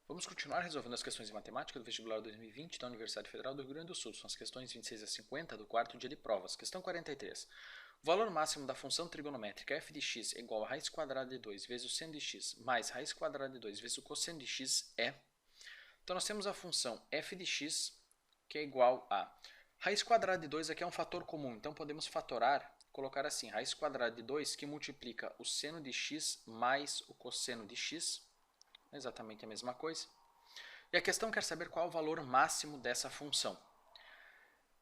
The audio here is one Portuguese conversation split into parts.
Vamos continuar resolvendo as questões de matemática do vestibular 2020 da Universidade Federal do Rio Grande do Sul. São as questões 26 a 50 do quarto dia de provas. Questão 43. O valor máximo da função trigonométrica f de x é igual a raiz quadrada de 2 vezes o seno de x mais raiz quadrada de 2 vezes o cosseno de x é... Então nós temos a função f de x, que é igual a... Raiz quadrada de 2 aqui é um fator comum, então podemos fatorar, colocar assim, raiz quadrada de 2 que multiplica o seno de x mais o cosseno de x, é exatamente a mesma coisa. E a questão quer saber qual é o valor máximo dessa função.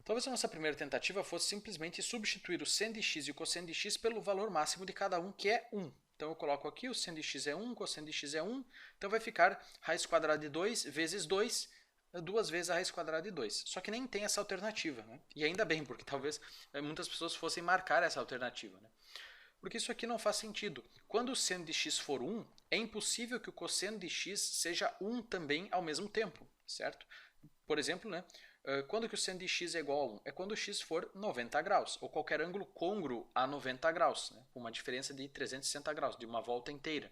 Talvez a nossa primeira tentativa fosse simplesmente substituir o seno de x e o cosseno de x pelo valor máximo de cada um, que é 1. Então eu coloco aqui, o seno de x é 1, o cosseno de x é 1, então vai ficar raiz quadrada de 2 vezes 2, duas vezes a raiz quadrada de 2. Só que nem tem essa alternativa, né? E ainda bem, porque talvez muitas pessoas fossem marcar essa alternativa, né? Porque isso aqui não faz sentido. Quando o seno de x for 1, é impossível que o cosseno de x seja 1 também ao mesmo tempo, certo? Por exemplo, né, quando que o seno de x é igual a 1? É quando o x for 90 graus, ou qualquer ângulo côngruo a 90 graus, né, com uma diferença de 360 graus, de uma volta inteira.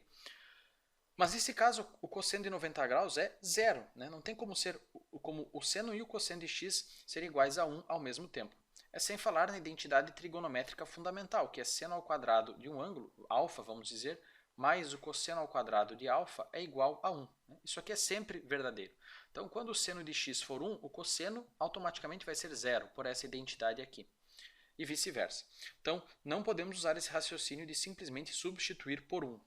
Mas nesse caso, o cosseno de 90 graus é zero, né? Não tem como o seno e o cosseno de x serem iguais a 1 ao mesmo tempo. É sem falar na identidade trigonométrica fundamental, que é seno ao quadrado de um ângulo, alfa, vamos dizer, mais o cosseno ao quadrado de alfa é igual a 1. Né? Isso aqui é sempre verdadeiro. Então, quando o seno de x for 1, o cosseno automaticamente vai ser zero, por essa identidade aqui. E vice-versa. Então, não podemos usar esse raciocínio de simplesmente substituir por 1.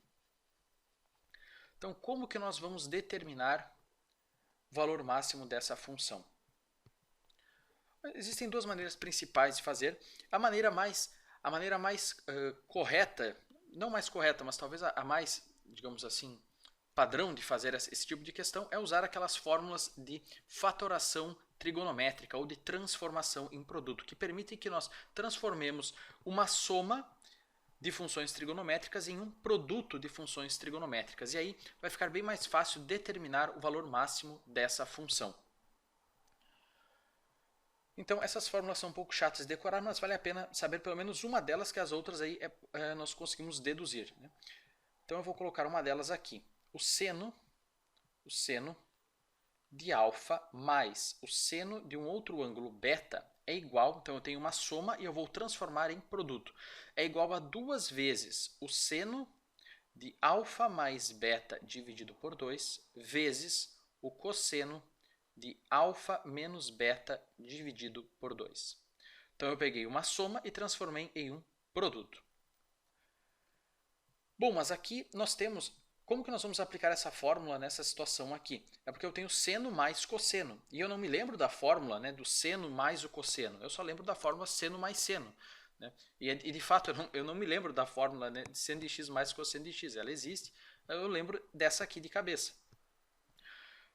Então, como que nós vamos determinar o valor máximo dessa função? Existem duas maneiras principais de fazer. A maneira mais correta, não mais correta, mas talvez a mais, digamos assim, padrão de fazer esse tipo de questão é usar aquelas fórmulas de fatoração trigonométrica ou de transformação em produto, que permitem que nós transformemos uma soma de funções trigonométricas em um produto de funções trigonométricas. E aí vai ficar bem mais fácil determinar o valor máximo dessa função. Então essas fórmulas são um pouco chatas de decorar, mas vale a pena saber pelo menos uma delas, que as outras aí nós conseguimos deduzir. Né? Então eu vou colocar uma delas aqui. O seno de alfa mais o seno de um outro ângulo beta é igual, então eu tenho uma soma e eu vou transformar em produto. É igual a 2 vezes o seno de alfa mais beta dividido por 2 vezes o cosseno de alfa menos beta dividido por 2. Então eu peguei uma soma e transformei em um produto. Bom, mas aqui nós temos... Como que nós vamos aplicar essa fórmula nessa situação aqui? É porque eu tenho seno mais cosseno. E eu não me lembro da fórmula, né, do seno mais o cosseno. Eu só lembro da fórmula seno mais seno. Né? E de fato eu não me lembro da fórmula, né, de seno de x mais cosseno de x. Ela existe. Eu lembro dessa aqui de cabeça.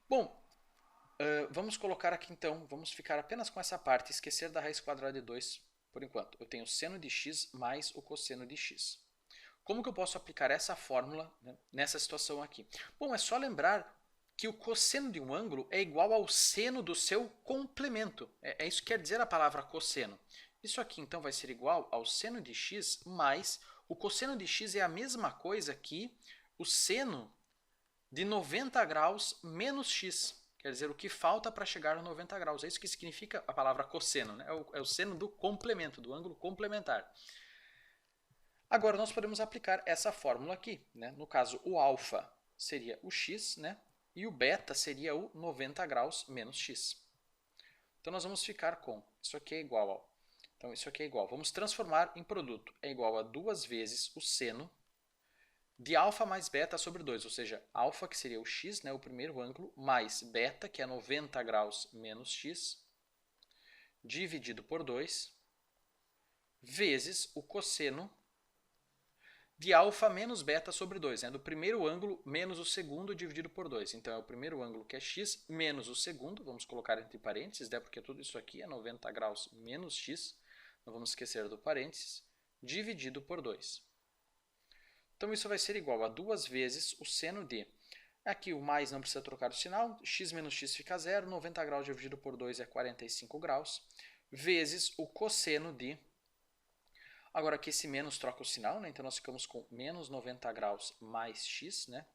Bom, vamos colocar aqui então, vamos ficar apenas com essa parte, esquecer da raiz quadrada de 2 por enquanto. Eu tenho seno de x mais o cosseno de x. Como que eu posso aplicar essa fórmula, né, nessa situação aqui? Bom, é só lembrar que o cosseno de um ângulo é igual ao seno do seu complemento. É isso que quer dizer a palavra cosseno. Isso aqui então vai ser igual ao seno de x mais o cosseno de x é a mesma coisa que o seno de 90 graus menos x. Quer dizer, o que falta para chegar a 90 graus. É isso que significa a palavra cosseno. Né? É o seno do complemento, do ângulo complementar. Agora nós podemos aplicar essa fórmula aqui. Né? No caso, o alfa seria o x, né? E o beta seria o 90 graus menos x. Então nós vamos ficar com isso aqui é igual ao... Então isso aqui é igual. Vamos transformar em produto. É igual a 2 vezes o seno de alfa mais beta sobre 2. Ou seja, alfa, que seria o x, né? O primeiro ângulo, mais beta, que é 90 graus menos x, dividido por 2, vezes o cosseno de alfa menos beta sobre 2, né? Do primeiro ângulo menos o segundo dividido por 2. Então, é o primeiro ângulo, que é x, menos o segundo, vamos colocar entre parênteses, né? Porque tudo isso aqui é 90 graus menos x, não vamos esquecer do parênteses, dividido por 2. Então, isso vai ser igual a 2 vezes o seno de... Aqui o mais não precisa trocar o sinal, x menos x fica zero, 90 graus dividido por 2 é 45 graus, vezes o cosseno de... Agora aqui esse menos troca o sinal, né? Então nós ficamos com menos 90 graus mais x, né?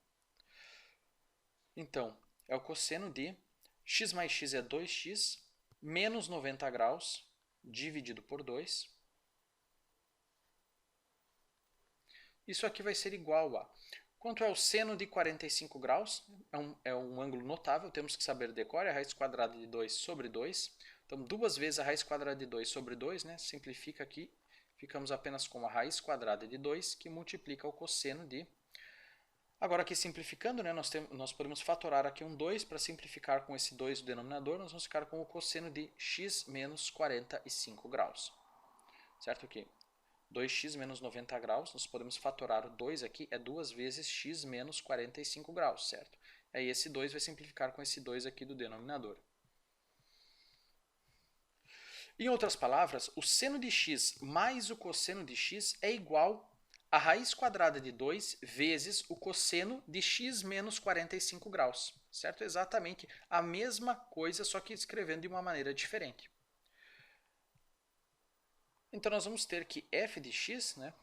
Então, é o cosseno de x mais x é 2x menos 90 graus dividido por 2. Isso aqui vai ser igual a... Quanto é o seno de 45 graus? É um ângulo notável, temos que saber decorar, é a raiz quadrada de 2 sobre 2. Então, 2 vezes a raiz quadrada de 2 sobre 2, né? Simplifica aqui, ficamos apenas com a raiz quadrada de 2, que multiplica o cosseno de... Agora aqui simplificando, né, nós podemos fatorar aqui um 2, para simplificar com esse 2 do denominador, nós vamos ficar com o cosseno de x menos 45 graus. Certo? Aqui, 2x menos 90 graus, nós podemos fatorar o 2 aqui, é 2 vezes x menos 45 graus, certo? Aí esse 2 vai simplificar com esse 2 aqui do denominador. Em outras palavras, o seno de x mais o cosseno de x é igual a raiz quadrada de 2 vezes o cosseno de x menos 45 graus, certo? Exatamente a mesma coisa, só que escrevendo de uma maneira diferente. Então, nós vamos ter que f de x, né?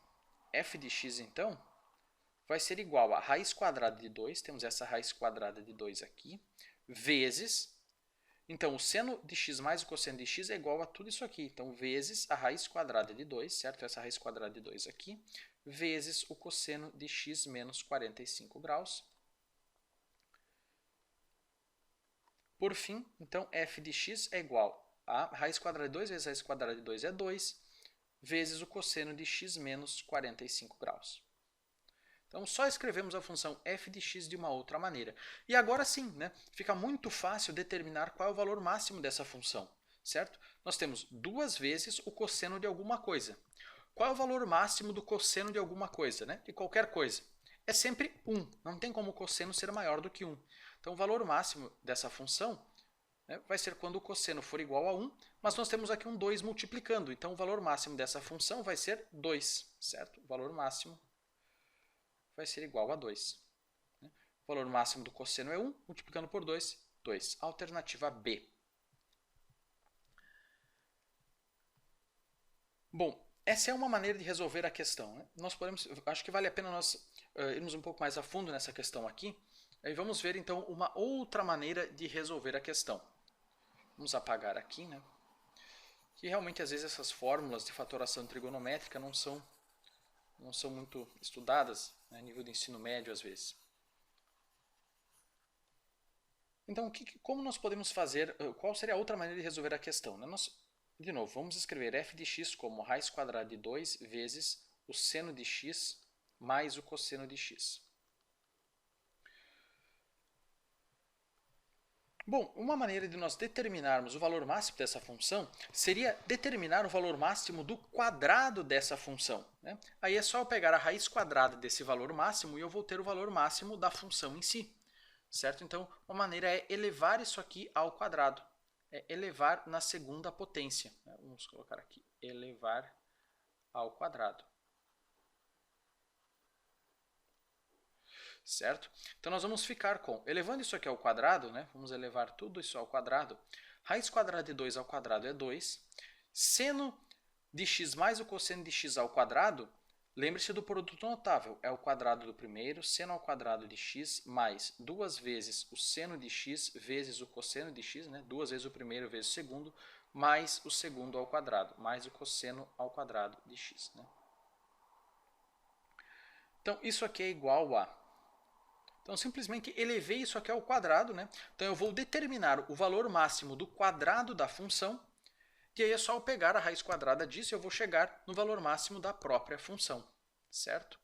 F de x, então, vai ser igual a raiz quadrada de 2, temos essa raiz quadrada de 2 aqui, vezes... Então, o seno de x mais o cosseno de x é igual a tudo isso aqui. Então, vezes a raiz quadrada de 2, certo? Essa raiz quadrada de 2 aqui, vezes o cosseno de x menos 45 graus. Por fim, então, f de x é igual a raiz quadrada de 2 vezes a raiz quadrada de 2 é 2, vezes o cosseno de x menos 45 graus. Então, só escrevemos a função f de x de uma outra maneira. E agora sim, né, fica muito fácil determinar qual é o valor máximo dessa função, certo? Nós temos 2 vezes o cosseno de alguma coisa. Qual é o valor máximo do cosseno de alguma coisa, né? De qualquer coisa? É sempre 1. Não tem como o cosseno ser maior do que 1. Então, o valor máximo dessa função, né, vai ser quando o cosseno for igual a 1, mas nós temos aqui um 2 multiplicando. Então, o valor máximo dessa função vai ser 2, certo? O valor máximo vai ser igual a 2. O valor máximo do cosseno é 1, multiplicando por 2, 2. Alternativa B. Bom, essa é uma maneira de resolver a questão, né? Nós podemos, acho que vale a pena nós irmos um pouco mais a fundo nessa questão aqui. Aí vamos ver, então, uma outra maneira de resolver a questão. Vamos apagar aqui, né? Que realmente, às vezes, essas fórmulas de fatoração trigonométrica não são muito estudadas, né, a nível de ensino médio, às vezes. Então, como nós podemos fazer, qual seria a outra maneira de resolver a questão? Né? De novo, vamos escrever f de x como raiz quadrada de 2 vezes o seno de x mais o cosseno de x. Bom, uma maneira de nós determinarmos o valor máximo dessa função seria determinar o valor máximo do quadrado dessa função, né? Aí é só eu pegar a raiz quadrada desse valor máximo e eu vou ter o valor máximo da função em si, certo? Então, uma maneira é elevar isso aqui ao quadrado, é elevar na segunda potência, né? Vamos colocar aqui, elevar ao quadrado. Certo? Então, nós vamos ficar com, elevando isso aqui ao quadrado, né? Vamos elevar tudo isso ao quadrado. Raiz quadrada de 2 ao quadrado é 2. Seno de x mais o cosseno de x ao quadrado, lembre-se do produto notável, é o quadrado do primeiro, seno ao quadrado de x, mais 2 vezes o seno de x vezes o cosseno de x, né? 2 vezes o primeiro vezes o segundo, mais o segundo ao quadrado, mais o cosseno ao quadrado de x, né? Então, isso aqui é igual a... Então, simplesmente elevei isso aqui ao quadrado, né? Então, eu vou determinar o valor máximo do quadrado da função, e aí é só eu pegar a raiz quadrada disso e eu vou chegar no valor máximo da própria função, certo?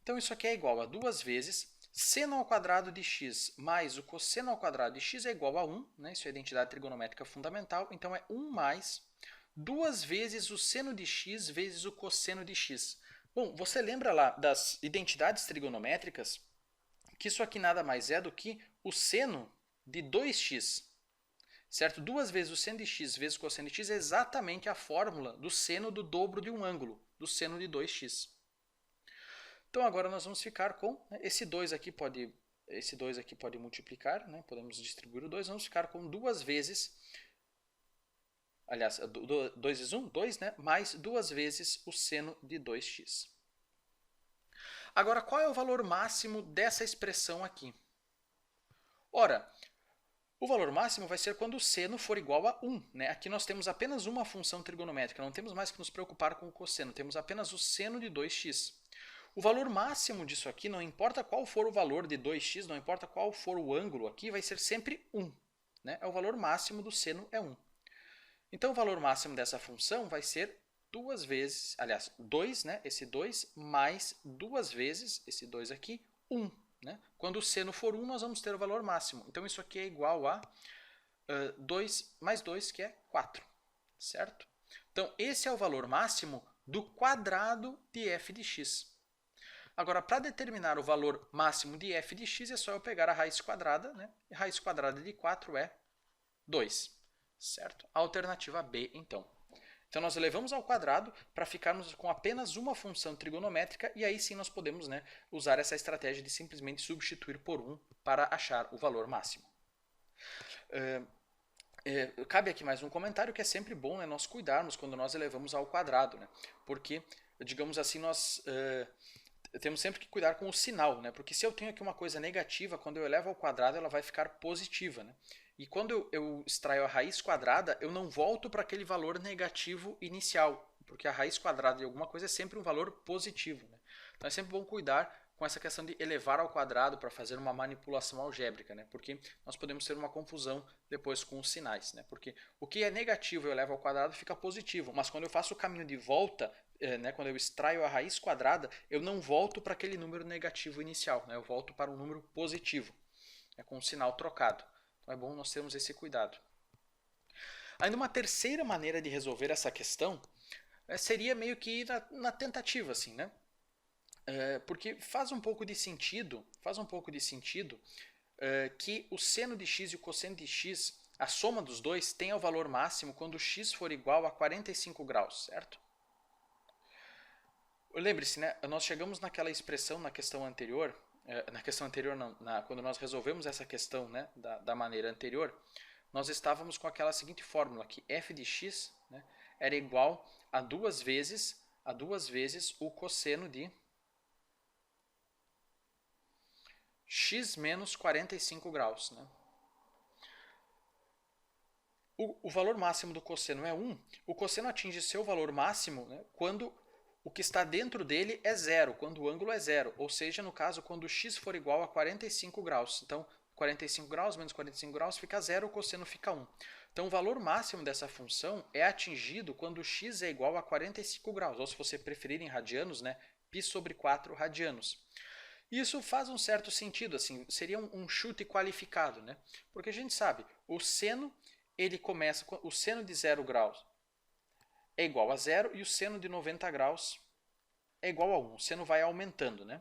Então, isso aqui é igual a 2 vezes seno ao quadrado de x mais o cosseno ao quadrado de x é igual a 1, né? Isso é a identidade trigonométrica fundamental, então é 1 mais 2 vezes o seno de x vezes o cosseno de x. Bom, você lembra lá das identidades trigonométricas que isso aqui nada mais é do que o seno de 2x, certo? 2 vezes o seno de x vezes o cosseno de x é exatamente a fórmula do seno do dobro de um ângulo, do seno de 2x. Então, agora nós vamos ficar com, né, esse 2 aqui pode multiplicar, né? Podemos distribuir o 2, vamos ficar com 2 vezes... Aliás, 2 vezes 1, 2, né? Mais 2 vezes o seno de 2x. Agora, qual é o valor máximo dessa expressão aqui? Ora, o valor máximo vai ser quando o seno for igual a 1. Né? Aqui nós temos apenas uma função trigonométrica, não temos mais que nos preocupar com o cosseno, temos apenas o seno de 2x. O valor máximo disso aqui, não importa qual for o valor de 2x, não importa qual for o ângulo aqui, vai ser sempre 1. Né? É o valor máximo do seno é 1. Então o valor máximo dessa função vai ser 2 vezes, aliás, 2, né? Esse 2 mais 2 vezes, esse 2 aqui, 1. Né? Quando o seno for 1, nós vamos ter o valor máximo. Então isso aqui é igual a 2 mais 2, que é 4. Certo? Então esse é o valor máximo do quadrado de f de x. Agora, para determinar o valor máximo de f de x, é só eu pegar a raiz quadrada. Né? E raiz quadrada de 4 é 2. Certo? Alternativa B, então. Então, nós elevamos ao quadrado para ficarmos com apenas uma função trigonométrica e aí sim nós podemos, né, usar essa estratégia de simplesmente substituir por 1 para achar o valor máximo. Cabe aqui mais um comentário que é sempre bom, né, nós cuidarmos quando nós elevamos ao quadrado, né, porque, digamos assim, nós temos sempre que cuidar com o sinal, né, porque se eu tenho aqui uma coisa negativa, quando eu elevo ao quadrado ela vai ficar positiva, né. E quando eu extraio a raiz quadrada, eu não volto para aquele valor negativo inicial, porque a raiz quadrada de alguma coisa é sempre um valor positivo. Né? Então é sempre bom cuidar com essa questão de elevar ao quadrado para fazer uma manipulação algébrica, né? Porque nós podemos ter uma confusão depois com os sinais. Né? Porque o que é negativo eu elevo ao quadrado fica positivo, mas quando eu faço o caminho de volta, né, quando eu extraio a raiz quadrada, eu não volto para aquele número negativo inicial, né? Eu volto para um número positivo, com o sinal trocado. Então é bom nós termos esse cuidado. Ainda uma terceira maneira de resolver essa questão seria meio que na tentativa, assim, né? Porque faz um pouco de sentido, que o seno de x e o cosseno de x, a soma dos dois, tenha o valor máximo quando x for igual a 45 graus, certo? Lembre-se, né? Nós chegamos naquela expressão na questão anterior, não, quando nós resolvemos essa questão, né, da maneira anterior, nós estávamos com aquela seguinte fórmula, que f de x, né, era igual a duas vezes o cosseno de x menos 45 graus. Né? O valor máximo do cosseno é 1. O cosseno atinge seu valor máximo, né, quando o que está dentro dele é zero, quando o ângulo é zero. Ou seja, no caso, quando x for igual a 45 graus. Então, 45 graus menos 45 graus fica zero, o cosseno fica 1. Então, o valor máximo dessa função é atingido quando x é igual a 45 graus. Ou, se você preferir em radianos, né, π sobre 4 radianos. Isso faz um certo sentido, assim, seria um chute qualificado, né? Porque a gente sabe, o seno de 0 graus é igual a 0 e o seno de 90 graus é igual a 1. O seno vai aumentando, né?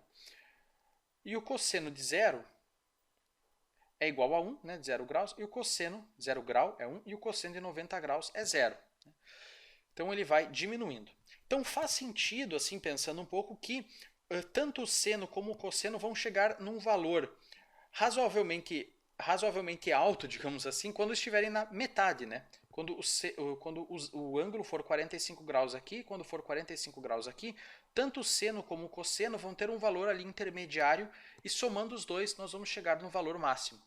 E o cosseno de 0 é igual a 1, né, de 0 graus, e o cosseno de 0 grau é 1 e o cosseno de 90 graus é 0. Então ele vai diminuindo. Então faz sentido, assim, pensando um pouco, que tanto o seno como o cosseno vão chegar num valor razoavelmente alto, digamos assim, quando estiverem na metade, né? Quando o ângulo for 45 graus aqui, quando for 45 graus aqui, tanto o seno como o cosseno vão ter um valor ali intermediário e somando os dois nós vamos chegar no valor máximo.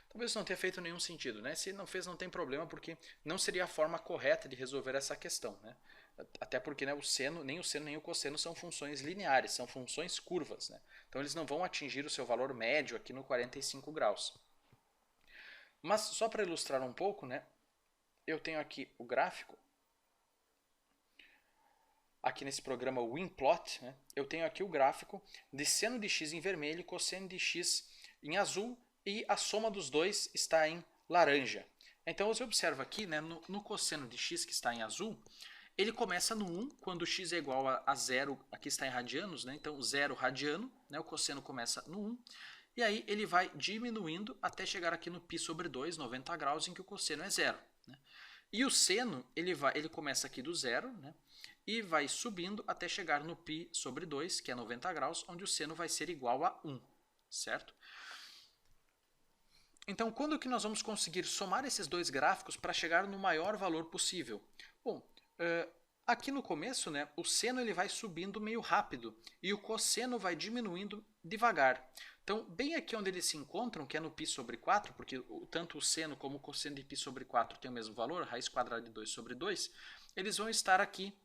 Talvez não tenha feito nenhum sentido, né? Se não fez, não tem problema, porque não seria a forma correta de resolver essa questão, né? Até porque, né, nem o seno nem o cosseno são funções lineares, são funções curvas, né? Então eles não vão atingir o seu valor médio aqui no 45 graus. Mas só para ilustrar um pouco, né, eu tenho aqui o gráfico. Aqui nesse programa WinPlot, né, eu tenho aqui o gráfico de seno de x em vermelho e cosseno de x em azul, e a soma dos dois está em laranja. Então você observa aqui, né, no cosseno de x que está em azul, ele começa no 1, quando x é igual a 0, aqui está em radianos, né, então 0 radiano, né, o cosseno começa no 1, e aí ele vai diminuindo até chegar aqui no π sobre 2, 90 graus, em que o cosseno é 0. Né? E o seno, ele começa aqui do 0, né, e vai subindo até chegar no π sobre 2, que é 90 graus, onde o seno vai ser igual a 1, certo? Então, quando que nós vamos conseguir somar esses dois gráficos para chegar no maior valor possível? Bom, aqui no começo, né, o seno ele vai subindo meio rápido e o cosseno vai diminuindo devagar. Então, bem aqui onde eles se encontram, que é no π sobre 4, porque tanto o seno como o cosseno de π sobre 4 tem o mesmo valor, raiz quadrada de 2 sobre 2, eles vão estar aqui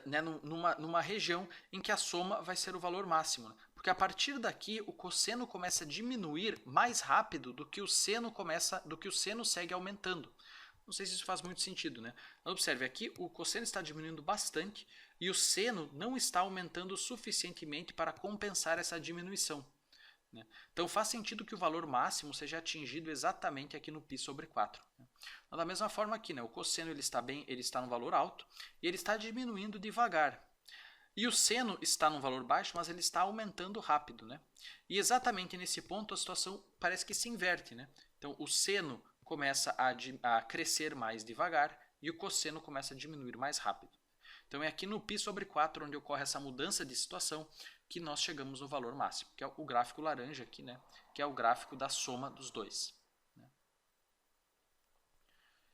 né, numa região em que a soma vai ser o valor máximo. Né? Porque a partir daqui o cosseno começa a diminuir mais rápido do que o seno segue aumentando. Não sei se isso faz muito sentido, né? Observe, aqui o cosseno está diminuindo bastante e o seno não está aumentando suficientemente para compensar essa diminuição. Né? Então faz sentido que o valor máximo seja atingido exatamente aqui no π sobre 4. Né? Então, da mesma forma aqui, né? O cosseno ele está no valor alto e ele está diminuindo devagar. E o seno está num valor baixo, mas ele está aumentando rápido. Né? E exatamente nesse ponto a situação parece que se inverte. Né? Então o seno começa a crescer mais devagar e o cosseno começa a diminuir mais rápido. Então é aqui no π sobre 4 onde ocorre essa mudança de situação que nós chegamos no valor máximo, que é o gráfico laranja aqui, né? Que é o gráfico da soma dos dois. Né?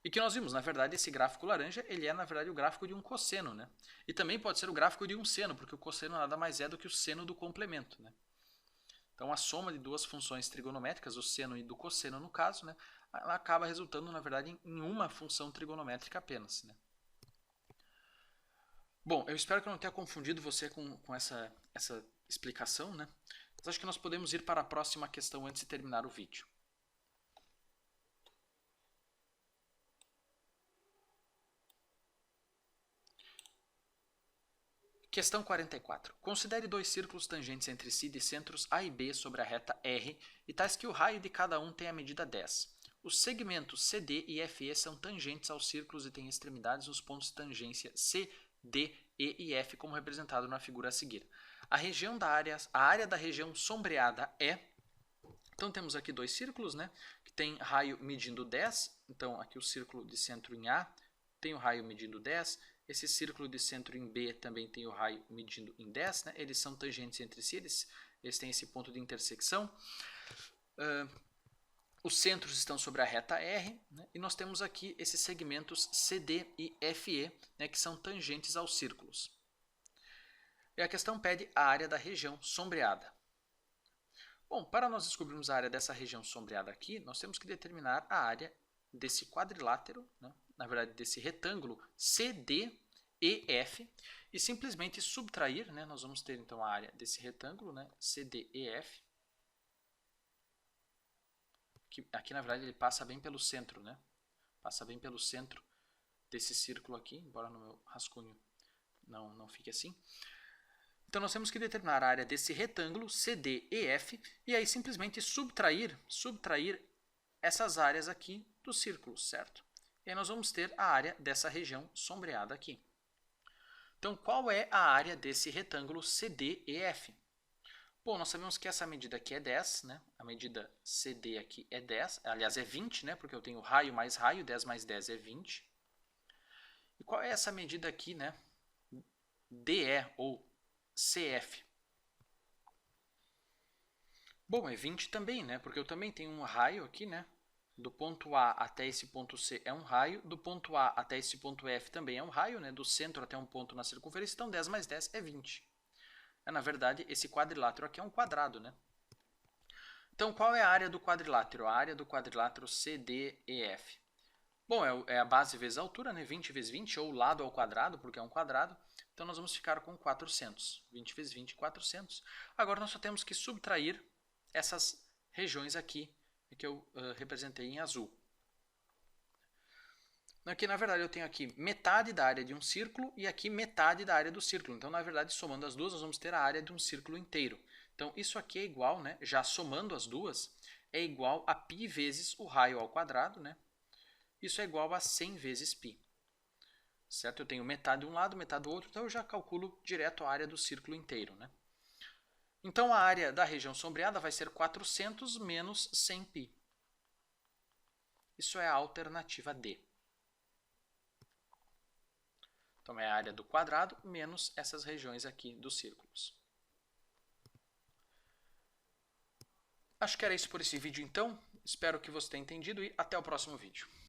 E que nós vimos, na verdade, esse gráfico laranja, ele é, na verdade, o gráfico de um cosseno, né? E também pode ser o gráfico de um seno, porque o cosseno nada mais é do que o seno do complemento, né? Então, a soma de duas funções trigonométricas, o seno e do cosseno no caso, né, ela acaba resultando, na verdade, em uma função trigonométrica apenas. Né? Bom, eu espero que eu não tenha confundido você com essa explicação, né? Mas acho que nós podemos ir para a próxima questão antes de terminar o vídeo. Questão 44. Considere dois círculos tangentes entre si de centros A e B sobre a reta R e tais que o raio de cada um tem a medida 10. Os segmentos CD e FE são tangentes aos círculos e têm extremidades nos pontos de tangência C, D, E e F, como representado na figura a seguir. A área da região sombreada é... Então temos aqui dois círculos, né, que tem raio medindo 10. Então aqui o círculo de centro em A tem o raio medindo 10. Esse círculo de centro em B também tem o raio medindo em 10. Né? Eles são tangentes entre si, eles têm esse ponto de intersecção. Os centros estão sobre a reta R, né? E nós temos aqui esses segmentos CD e FE, né, que são tangentes aos círculos. E a questão pede a área da região sombreada. Bom, para nós descobrirmos a área dessa região sombreada aqui, nós temos que determinar a área desse quadrilátero, né? Na verdade desse retângulo CDEF, e simplesmente subtrair, né? Nós vamos ter então a área desse retângulo, né? CDEF, que aqui na verdade ele passa bem pelo centro, né? Passa bem pelo centro desse círculo aqui, embora no meu rascunho não fique assim. Então nós temos que determinar a área desse retângulo CDEF e aí simplesmente subtrair essas áreas aqui do círculo, certo? E aí nós vamos ter a área dessa região sombreada aqui. Então qual é a área desse retângulo CDEF? Bom, nós sabemos que essa medida aqui é 10, né? A medida CD aqui é 10, aliás é 20, né? Porque eu tenho raio mais raio, 10 mais 10 é 20. E qual é essa medida aqui, né? DE ou CF. Bom, é 20 também, né? Porque eu também tenho um raio aqui, né? Do ponto A até esse ponto C é um raio, do ponto A até esse ponto F também é um raio, né? Do centro até um ponto na circunferência, então 10 mais 10 é 20. Na verdade, esse quadrilátero aqui é um quadrado, né? Então, qual é a área do quadrilátero? A área do quadrilátero CDEF. Bom, é a base vezes a altura, né? 20 vezes 20, ou lado ao quadrado, porque é um quadrado. Então, nós vamos ficar com 400. 20 vezes 20, 400. Agora, nós só temos que subtrair essas regiões aqui, que eu representei em azul. Aqui, na verdade, eu tenho aqui metade da área de um círculo e aqui metade da área do círculo. Então, na verdade, somando as duas, nós vamos ter a área de um círculo inteiro. Então, isso aqui é igual, né? Já somando as duas, é igual a π vezes o raio ao quadrado, né? Isso é igual a 100 vezes π. Certo? Eu tenho metade de um lado, metade do outro, então eu já calculo direto a área do círculo inteiro, né? Então, a área da região sombreada vai ser 400 menos 100π. Isso é a alternativa D. Então, é a área do quadrado menos essas regiões aqui dos círculos. Acho que era isso por esse vídeo, então. Espero que você tenha entendido e até o próximo vídeo.